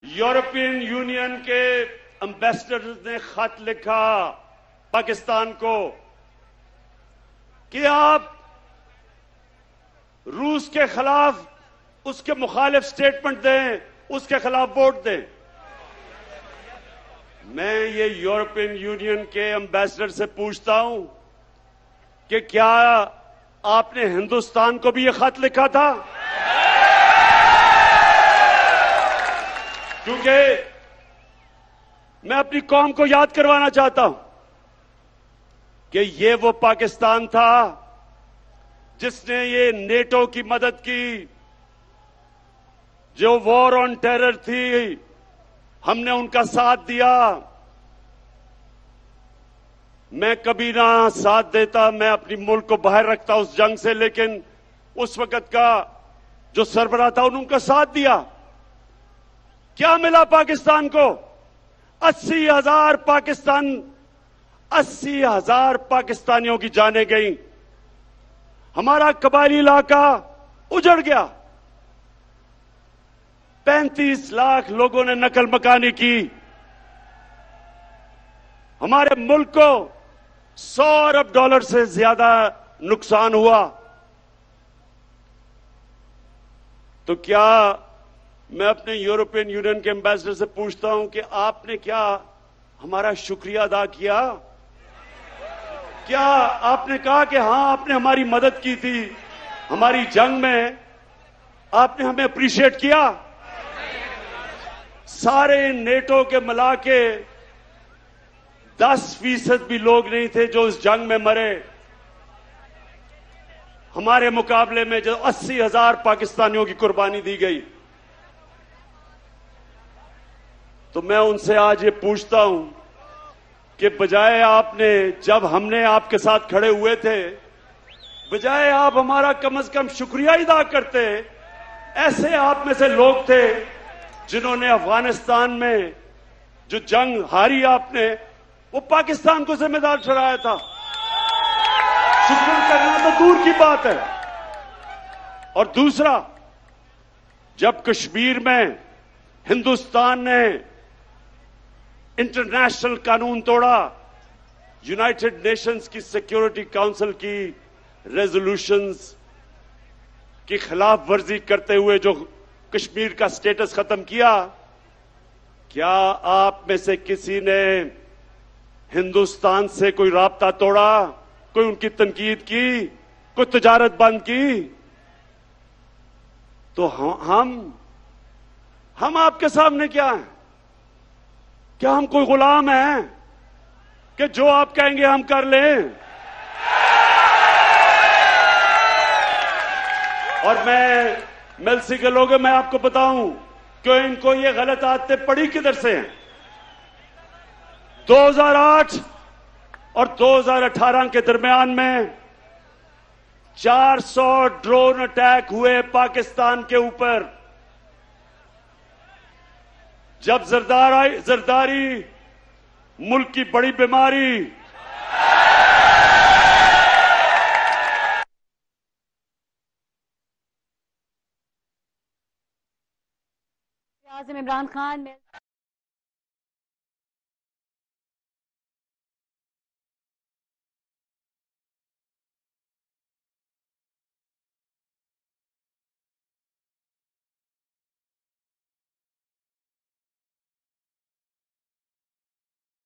European union के ambassador ने खत लिखा पाकिस्तान को कि आप रूस के खिलाफ उसके मुखालिफ स्टेटमेंट दें, उसके खिलाफ वोट दें। मैं ये यूरोपियन यूनियन के एम्बेसडर से पूछता हूं कि क्या आपने हिंदुस्तान को भी ये खत लिखा था? क्योंकि मैं अपनी कौम को याद करवाना चाहता हूं कि ये वो पाकिस्तान था जिसने ये नेटो की मदद की, जो वॉर ऑन टेरर थी, हमने उनका साथ दिया। मैं कभी ना साथ देता, मैं अपनी मुल्क को बाहर रखता उस जंग से, लेकिन उस वक्त का जो सरबराह था उन्होंने उनका साथ दिया। क्या मिला पाकिस्तान को? 80,000 पाकिस्तानियों की जानें गई, हमारा कबायली इलाका उजड़ गया, 35 लाख लोगों ने नकल मकानी की, हमारे मुल्क को 100 अरब डॉलर से ज्यादा नुकसान हुआ। तो क्या मैं अपने यूरोपियन यूनियन के एम्बेसडर से पूछता हूं कि आपने क्या हमारा शुक्रिया अदा किया? क्या आपने कहा कि हां, आपने हमारी मदद की थी, हमारी जंग में आपने हमें अप्रिशिएट किया? सारे नेटो के मिला के 10% भी लोग नहीं थे जो इस जंग में मरे। हमारे मुकाबले में जो 80,000 पाकिस्तानियों की कुर्बानी दी गई। तो मैं उनसे आज ये पूछता हूं कि बजाय आपने, जब हमने आपके साथ खड़े हुए थे, बजाय आप हमारा कम से कम शुक्रिया अदा करते, ऐसे आप में से लोग थे जिन्होंने अफगानिस्तान में जो जंग हारी आपने, वो पाकिस्तान को जिम्मेदार ठहराया था। शुक्र करना तो दूर की बात है। और दूसरा, जब कश्मीर में हिंदुस्तान ने इंटरनेशनल कानून तोड़ा, यूनाइटेड नेशंस की सिक्योरिटी काउंसिल की रेजोल्यूशंस की खिलाफ वर्जी करते हुए जो कश्मीर का स्टेटस खत्म किया, क्या आप में से किसी ने हिंदुस्तान से कोई राब्ता तोड़ा, कोई उनकी तनकीद की, कोई तिजारत बंद की? तो हम आपके सामने क्या हैं? क्या हम कोई गुलाम हैं कि जो आप कहेंगे हम कर लें? और मैं मेलसी के लोगों, मैं आपको बताऊं कि इनको ये गलत आदतें पड़ी किधर से हैं। 2008 और 2018 के दरमियान में 400 ड्रोन अटैक हुए पाकिस्तान के ऊपर। जब जरदारी मुल्क की बड़ी बीमारी, आज़म इमरान खान